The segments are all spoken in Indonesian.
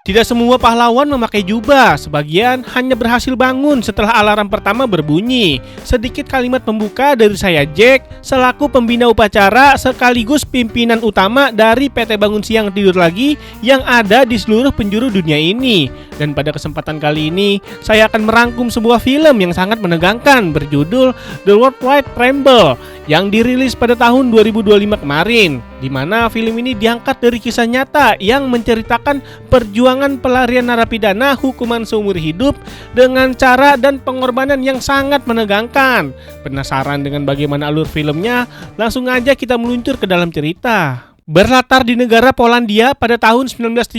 Tidak semua pahlawan memakai jubah, sebagian hanya berhasil bangun setelah alarm pertama berbunyi. Sedikit kalimat pembuka dari saya Jack, selaku pembina upacara sekaligus pimpinan utama dari PT Bangun Siang Tidur Lagi yang ada di seluruh penjuru dunia ini. Dan pada kesempatan kali ini, saya akan merangkum sebuah film yang sangat menegangkan berjudul The World Wide Tremble yang dirilis pada tahun 2025 kemarin, di mana film ini diangkat dari kisah nyata yang menceritakan perjuangan pelarian narapidana hukuman seumur hidup dengan cara dan pengorbanan yang sangat menegangkan. Penasaran dengan bagaimana alur filmnya? Langsung aja kita meluncur ke dalam cerita. Berlatar di negara Polandia pada tahun 1939,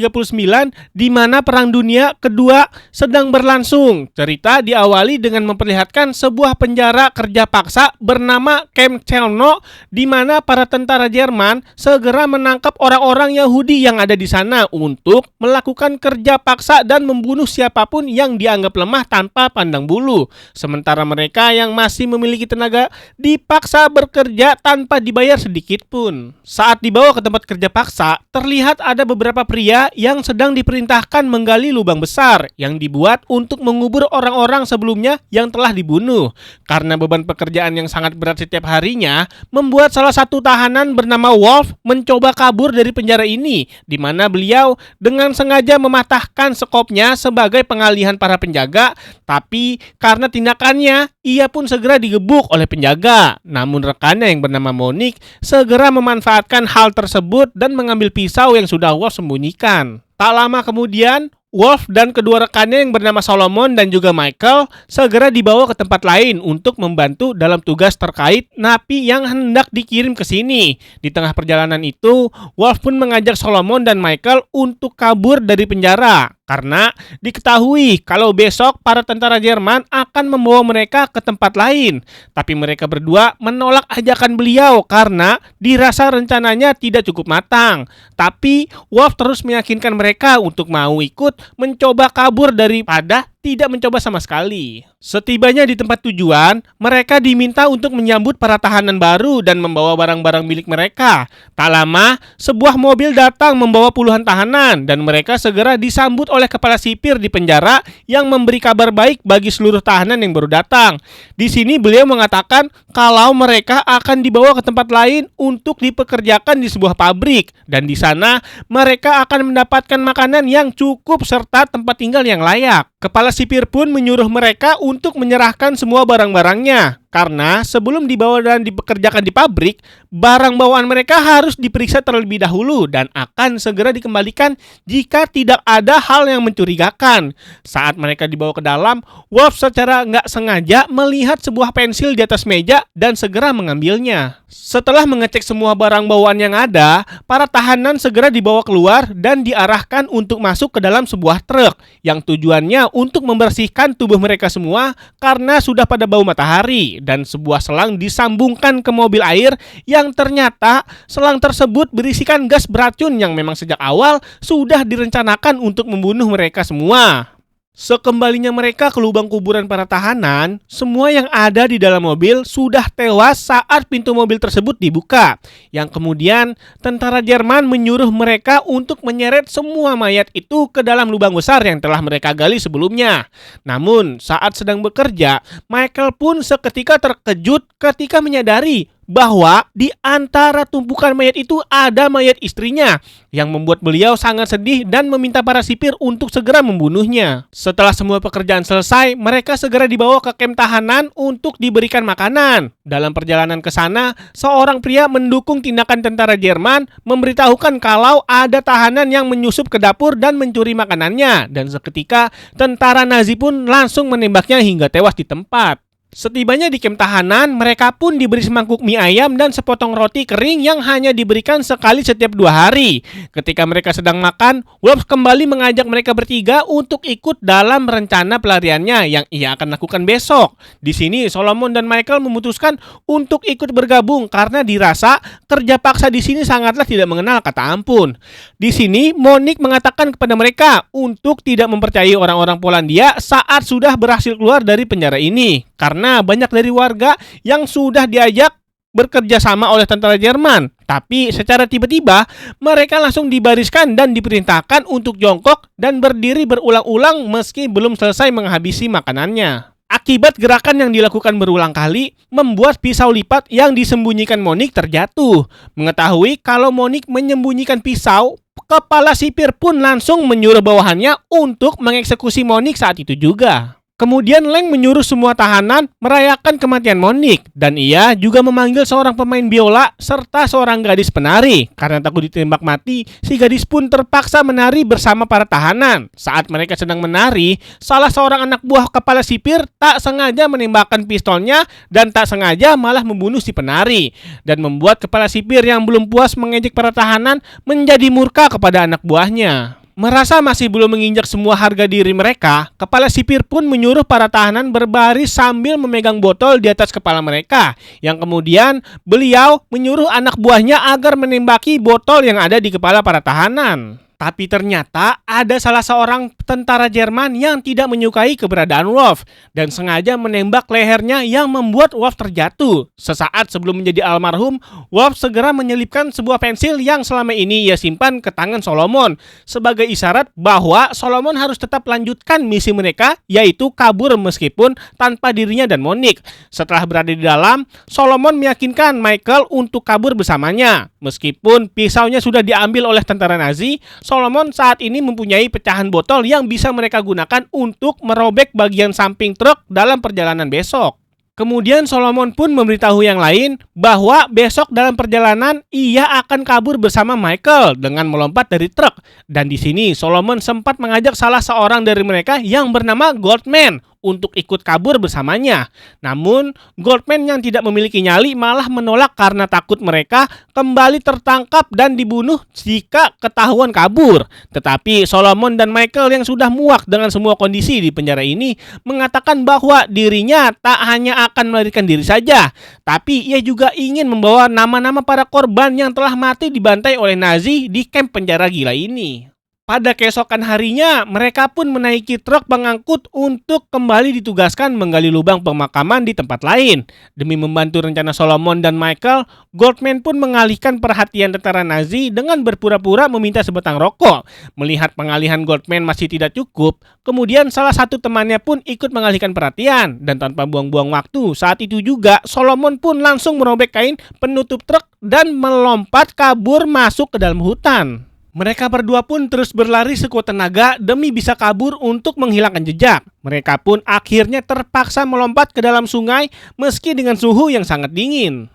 di mana Perang Dunia Kedua sedang berlangsung. Cerita diawali dengan memperlihatkan sebuah penjara kerja paksa bernama Camp Chelno, di mana para tentara Jerman segera menangkap orang-orang Yahudi yang ada di sana untuk melakukan kerja paksa dan membunuh siapapun yang dianggap lemah tanpa pandang bulu. Sementara mereka yang masih memiliki tenaga dipaksa bekerja tanpa dibayar sedikit pun. Saat dibawa ke tempat kerja paksa, terlihat ada beberapa pria yang sedang diperintahkan menggali lubang besar yang dibuat untuk mengubur orang-orang sebelumnya yang telah dibunuh. Karena beban pekerjaan yang sangat berat setiap harinya, membuat salah satu tahanan bernama Wolf mencoba kabur dari penjara ini, di mana beliau dengan sengaja mematahkan sekopnya sebagai pengalihan para penjaga, tapi karena tindakannya, ia pun segera digebuk oleh penjaga. Namun rekannya yang bernama Monique segera memanfaatkan hal tersebut dan mengambil pisau yang sudah Wolf sembunyikan. Tak lama kemudian, Wolf dan kedua rekannya yang bernama Solomon dan juga Michael segera dibawa ke tempat lain untuk membantu dalam tugas terkait napi yang hendak dikirim ke sini. Di tengah perjalanan itu, Wolf pun mengajak Solomon dan Michael untuk kabur dari penjara. Karena diketahui kalau besok para tentara Jerman akan membawa mereka ke tempat lain. Tapi mereka berdua menolak ajakan beliau karena dirasa rencananya tidak cukup matang. Tapi Wolf terus meyakinkan mereka untuk mau ikut mencoba kabur daripada tidak mencoba sama sekali. Setibanya di tempat tujuan, mereka diminta untuk menyambut para tahanan baru dan membawa barang-barang milik mereka. Tak lama, sebuah mobil datang membawa puluhan tahanan dan mereka segera disambut oleh kepala sipir di penjara yang memberi kabar baik bagi seluruh tahanan yang baru datang. Di sini beliau mengatakan kalau mereka akan dibawa ke tempat lain untuk dipekerjakan di sebuah pabrik dan di sana mereka akan mendapatkan makanan yang cukup serta tempat tinggal yang layak. Kepala sipir pun menyuruh mereka untuk menyerahkan semua barang-barangnya. Karena sebelum dibawa dan dipekerjakan di pabrik, barang bawaan mereka harus diperiksa terlebih dahulu dan akan segera dikembalikan jika tidak ada hal yang mencurigakan. Saat mereka dibawa ke dalam, Wolf secara nggak sengaja melihat sebuah pensil di atas meja dan segera mengambilnya. Setelah mengecek semua barang bawaan yang ada, para tahanan segera dibawa keluar dan diarahkan untuk masuk ke dalam sebuah truk yang tujuannya untuk membersihkan tubuh mereka semua karena sudah pada bau matahari. Dan sebuah selang disambungkan ke mobil air yang ternyata selang tersebut berisikan gas beracun yang memang sejak awal sudah direncanakan untuk membunuh mereka semua. Sekembalinya mereka ke lubang kuburan para tahanan, semua yang ada di dalam mobil sudah tewas saat pintu mobil tersebut dibuka. Yang kemudian tentara Jerman menyuruh mereka untuk menyeret semua mayat itu ke dalam lubang besar yang telah mereka gali sebelumnya. Namun saat sedang bekerja, Michael pun seketika terkejut ketika menyadari bahwa di antara tumpukan mayat itu ada mayat istrinya yang membuat beliau sangat sedih dan meminta para sipir untuk segera membunuhnya. Setelah semua pekerjaan selesai, mereka segera dibawa ke kamp tahanan untuk diberikan makanan. Dalam perjalanan ke sana, seorang pria mendukung tindakan tentara Jerman memberitahukan kalau ada tahanan yang menyusup ke dapur dan mencuri makanannya, dan seketika tentara Nazi pun langsung menembaknya hingga tewas di tempat. Setibanya di kamp tahanan, mereka pun diberi semangkuk mie ayam dan sepotong roti kering yang hanya diberikan sekali setiap 2 hari. Ketika mereka sedang makan, Wolf kembali mengajak mereka bertiga untuk ikut dalam rencana pelariannya yang ia akan lakukan besok. Di sini, Solomon dan Michael memutuskan untuk ikut bergabung karena dirasa kerja paksa di sini sangatlah tidak mengenal kata ampun. Di sini, Monique mengatakan kepada mereka untuk tidak mempercayai orang-orang Polandia saat sudah berhasil keluar dari penjara ini. Karena banyak dari warga yang sudah diajak bekerja sama oleh tentara Jerman. Tapi secara tiba-tiba, mereka langsung dibariskan dan diperintahkan untuk jongkok dan berdiri berulang-ulang meski belum selesai menghabisi makanannya. Akibat gerakan yang dilakukan berulang kali, membuat pisau lipat yang disembunyikan Monik terjatuh. Mengetahui kalau Monik menyembunyikan pisau, kepala sipir pun langsung menyuruh bawahannya untuk mengeksekusi Monik saat itu juga. Kemudian Leng menyuruh semua tahanan merayakan kematian Monik, dan ia juga memanggil seorang pemain biola serta seorang gadis penari. Karena takut ditembak mati, si gadis pun terpaksa menari bersama para tahanan. Saat mereka sedang menari, salah seorang anak buah kepala sipir tak sengaja menembakkan pistolnya dan tak sengaja malah membunuh si penari, dan membuat kepala sipir yang belum puas mengejek para tahanan menjadi murka kepada anak buahnya. Merasa masih belum menginjak semua harga diri mereka, kepala sipir pun menyuruh para tahanan berbaris sambil memegang botol di atas kepala mereka, yang kemudian beliau menyuruh anak buahnya agar menembaki botol yang ada di kepala para tahanan. Tapi ternyata ada salah seorang tentara Jerman yang tidak menyukai keberadaan Wolf dan sengaja menembak lehernya yang membuat Wolf terjatuh. Sesaat sebelum menjadi almarhum, Wolf segera menyelipkan sebuah pensil yang selama ini ia simpan ke tangan Solomon sebagai isyarat bahwa Solomon harus tetap lanjutkan misi mereka, yaitu kabur meskipun tanpa dirinya dan Monik. Setelah berada di dalam, Solomon meyakinkan Michael untuk kabur bersamanya. Meskipun pisaunya sudah diambil oleh tentara Nazi, Solomon saat ini mempunyai pecahan botol yang bisa mereka gunakan untuk merobek bagian samping truk dalam perjalanan besok. Kemudian Solomon pun memberitahu yang lain bahwa besok dalam perjalanan ia akan kabur bersama Michael dengan melompat dari truk. Dan di sini Solomon sempat mengajak salah seorang dari mereka yang bernama Goldman untuk ikut kabur bersamanya. Namun, Goldman yang tidak memiliki nyali malah menolak karena takut mereka kembali tertangkap dan dibunuh jika ketahuan kabur. Tetapi Solomon dan Michael yang sudah muak dengan semua kondisi di penjara ini mengatakan bahwa dirinya tak hanya akan melarikan diri saja, tapi ia juga ingin membawa nama-nama para korban yang telah mati dibantai oleh Nazi di kamp penjara gila ini. Pada keesokan harinya, mereka pun menaiki truk pengangkut untuk kembali ditugaskan menggali lubang pemakaman di tempat lain. Demi membantu rencana Solomon dan Michael, Goldman pun mengalihkan perhatian tentara Nazi dengan berpura-pura meminta sebatang rokok. Melihat pengalihan Goldman masih tidak cukup, kemudian salah satu temannya pun ikut mengalihkan perhatian. Dan tanpa buang-buang waktu, saat itu juga Solomon pun langsung merobek kain penutup truk dan melompat kabur masuk ke dalam hutan. Mereka berdua pun terus berlari sekuat tenaga demi bisa kabur untuk menghilangkan jejak. Mereka pun akhirnya terpaksa melompat ke dalam sungai meski dengan suhu yang sangat dingin.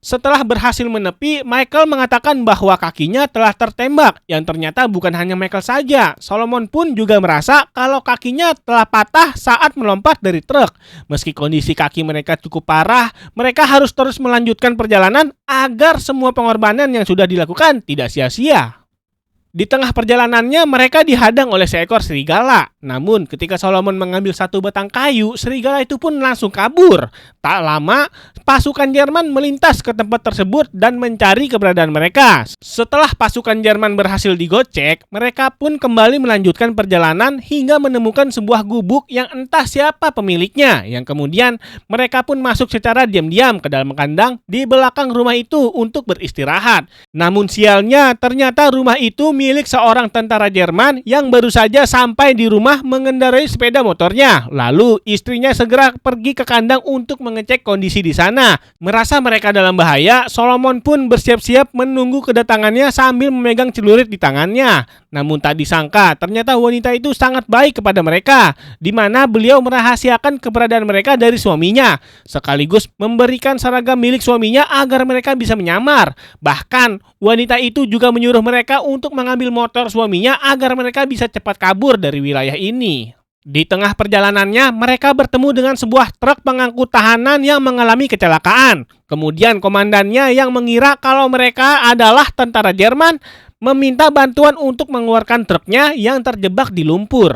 Setelah berhasil menepi, Michael mengatakan bahwa kakinya telah tertembak, yang ternyata bukan hanya Michael saja. Solomon pun juga merasa kalau kakinya telah patah saat melompat dari truk. Meski kondisi kaki mereka cukup parah, mereka harus terus melanjutkan perjalanan agar semua pengorbanan yang sudah dilakukan tidak sia-sia. Di tengah perjalanannya, mereka dihadang oleh seekor serigala. Namun, ketika Solomon mengambil satu batang kayu, serigala itu pun langsung kabur. Tak lama, pasukan Jerman melintas ke tempat tersebut dan mencari keberadaan mereka. Setelah pasukan Jerman berhasil digocek, mereka pun kembali melanjutkan perjalanan hingga menemukan sebuah gubuk yang entah siapa pemiliknya. Yang kemudian, mereka pun masuk secara diam-diam ke dalam kandang di belakang rumah itu untuk beristirahat. Namun sialnya, ternyata rumah itu milik seorang tentara Jerman yang baru saja sampai di rumah mengendarai sepeda motornya. Lalu istrinya segera pergi ke kandang untuk mengecek kondisi di sana. Merasa mereka dalam bahaya, Solomon pun bersiap-siap menunggu kedatangannya sambil memegang celurit di tangannya. Namun tak disangka, ternyata wanita itu sangat baik kepada mereka, di mana beliau merahasiakan keberadaan mereka dari suaminya, sekaligus memberikan seragam milik suaminya agar mereka bisa menyamar. Bahkan, wanita itu juga menyuruh mereka untuk mengambil motor suaminya agar mereka bisa cepat kabur dari wilayah ini. Di tengah perjalanannya, mereka bertemu dengan sebuah truk pengangkut tahanan yang mengalami kecelakaan. Kemudian komandannya yang mengira kalau mereka adalah tentara Jerman meminta bantuan untuk mengeluarkan truknya yang terjebak di lumpur.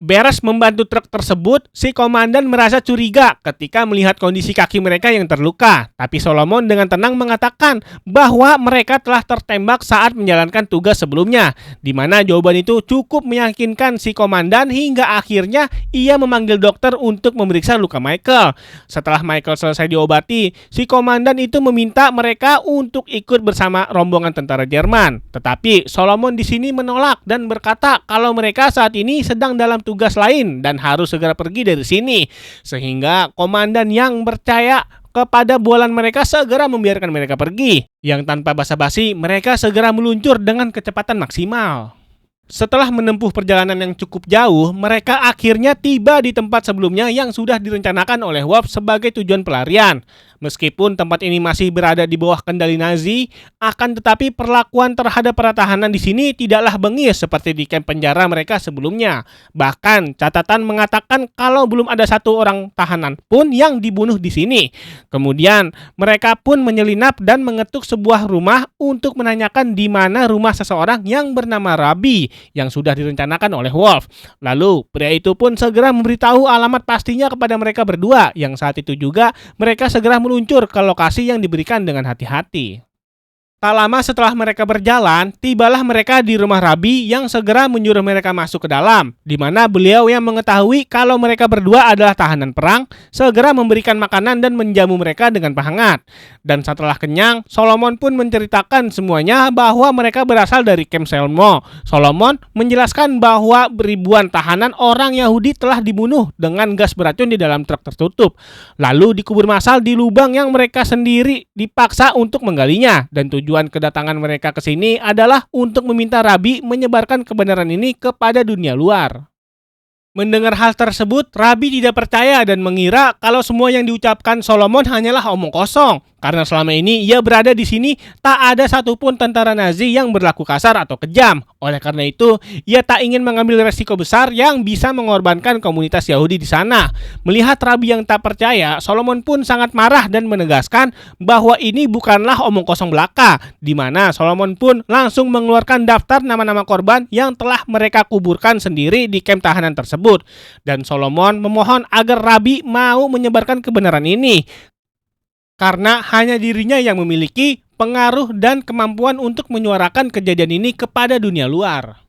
Beres membantu truk tersebut, si komandan merasa curiga ketika melihat kondisi kaki mereka yang terluka. Tapi Solomon dengan tenang mengatakan bahwa mereka telah tertembak saat menjalankan tugas sebelumnya, di mana jawaban itu cukup meyakinkan si komandan hingga akhirnya ia memanggil dokter untuk memeriksa luka Michael. Setelah Michael selesai diobati, si komandan itu meminta mereka untuk ikut bersama rombongan tentara Jerman. Tetapi Solomon di sini menolak dan berkata kalau mereka saat ini sedang dalam tugas lain dan harus segera pergi dari sini. Sehingga komandan yang percaya kepada bualan mereka segera membiarkan mereka pergi. Yang tanpa basa-basi, mereka segera meluncur dengan kecepatan maksimal. Setelah menempuh perjalanan yang cukup jauh, mereka akhirnya tiba di tempat sebelumnya yang sudah direncanakan oleh Wolf sebagai tujuan pelarian. Meskipun tempat ini masih berada di bawah kendali Nazi, akan tetapi perlakuan terhadap para tahanan di sini tidaklah bengis seperti di kamp penjara mereka sebelumnya. Bahkan catatan mengatakan kalau belum ada satu orang tahanan pun yang dibunuh di sini. Kemudian mereka pun menyelinap dan mengetuk sebuah rumah untuk menanyakan di mana rumah seseorang yang bernama Rabi yang sudah direncanakan oleh Wolf. Lalu pria itu pun segera memberitahu alamat pastinya kepada mereka berdua, yang saat itu juga mereka segera meluncur ke lokasi yang diberikan dengan hati-hati. Tak lama setelah mereka berjalan, tibalah mereka di rumah Rabi yang segera menyuruh mereka masuk ke dalam, di mana beliau yang mengetahui kalau mereka berdua adalah tahanan perang, segera memberikan makanan dan menjamu mereka dengan hangat. Dan setelah kenyang, Solomon pun menceritakan semuanya bahwa mereka berasal dari Camp Selmo. Solomon menjelaskan bahwa ribuan tahanan orang Yahudi telah dibunuh dengan gas beracun di dalam truk tertutup, lalu dikubur massal di lubang yang mereka sendiri dipaksa untuk menggalinya, dan tujuan kedatangan mereka ke sini adalah untuk meminta Rabi menyebarkan kebenaran ini kepada dunia luar. Mendengar hal tersebut, Rabi tidak percaya dan mengira kalau semua yang diucapkan Solomon hanyalah omong kosong. Karena selama ini ia berada di sini, tak ada satupun tentara Nazi yang berlaku kasar atau kejam. Oleh karena itu, ia tak ingin mengambil resiko besar yang bisa mengorbankan komunitas Yahudi di sana. Melihat Rabi yang tak percaya, Solomon pun sangat marah dan menegaskan bahwa ini bukanlah omong kosong belaka, di mana Solomon pun langsung mengeluarkan daftar nama-nama korban yang telah mereka kuburkan sendiri di kamp tahanan tersebut. Dan Solomon memohon agar Rabi mau menyebarkan kebenaran ini, karena hanya dirinya yang memiliki pengaruh dan kemampuan untuk menyuarakan kejadian ini kepada dunia luar.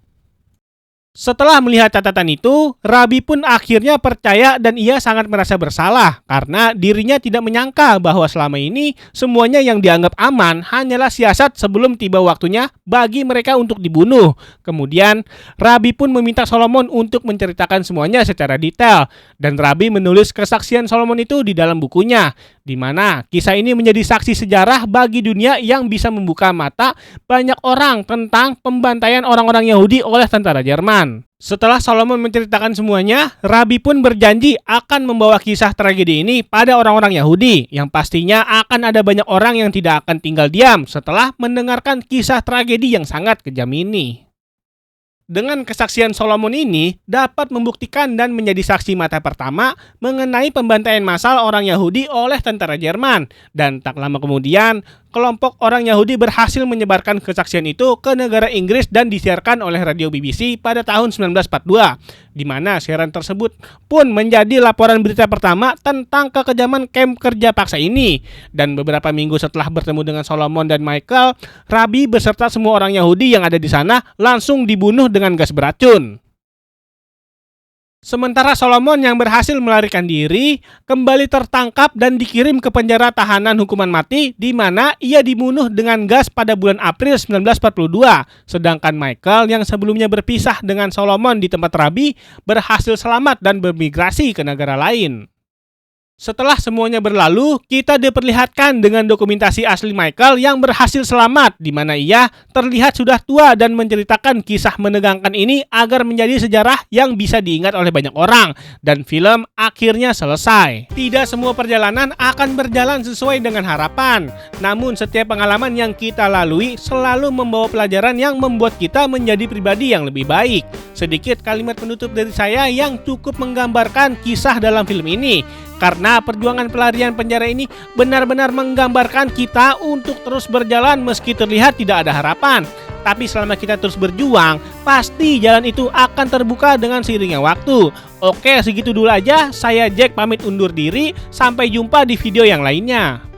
Setelah melihat catatan itu, Rabi pun akhirnya percaya dan ia sangat merasa bersalah karena dirinya tidak menyangka bahwa selama ini semuanya yang dianggap aman hanyalah siasat sebelum tiba waktunya bagi mereka untuk dibunuh. Kemudian, Rabi pun meminta Solomon untuk menceritakan semuanya secara detail, dan Rabi menulis kesaksian Solomon itu di dalam bukunya, di mana kisah ini menjadi saksi sejarah bagi dunia yang bisa membuka mata banyak orang tentang pembantaian orang-orang Yahudi oleh tentara Jerman. Setelah Solomon menceritakan semuanya, Rabi pun berjanji akan membawa kisah tragedi ini pada orang-orang Yahudi, yang pastinya akan ada banyak orang yang tidak akan tinggal diam setelah mendengarkan kisah tragedi yang sangat kejam ini. Dengan kesaksian Solomon ini dapat membuktikan dan menjadi saksi mata pertama mengenai pembantaian massal orang Yahudi oleh tentara Jerman. Dan tak lama kemudian, kelompok orang Yahudi berhasil menyebarkan kesaksian itu ke negara Inggris dan disiarkan oleh radio BBC pada tahun 1942, di mana siaran tersebut pun menjadi laporan berita pertama tentang kekejaman kamp kerja paksa ini. Dan beberapa minggu setelah bertemu dengan Solomon dan Michael, Rabi beserta semua orang Yahudi yang ada di sana langsung dibunuh dengan gas beracun. Sementara Solomon yang berhasil melarikan diri kembali tertangkap dan dikirim ke penjara tahanan hukuman mati, di mana ia dibunuh dengan gas pada bulan April 1942. Sedangkan Michael yang sebelumnya berpisah dengan Solomon di tempat Rabi berhasil selamat dan bermigrasi ke negara lain. Setelah semuanya berlalu, kita diperlihatkan dengan dokumentasi asli Michael yang berhasil selamat, di mana ia terlihat sudah tua dan menceritakan kisah menegangkan ini agar menjadi sejarah yang bisa diingat oleh banyak orang, dan film akhirnya selesai. Tidak semua perjalanan akan berjalan sesuai dengan harapan, namun setiap pengalaman yang kita lalui selalu membawa pelajaran yang membuat kita menjadi pribadi yang lebih baik. Sedikit kalimat penutup dari saya yang cukup menggambarkan kisah dalam film ini. Karena perjuangan pelarian penjara ini benar-benar menggambarkan kita untuk terus berjalan meski terlihat tidak ada harapan. Tapi selama kita terus berjuang, pasti jalan itu akan terbuka dengan seiringnya waktu. Oke, segitu dulu aja. Saya Jack pamit undur diri. Sampai jumpa di video yang lainnya.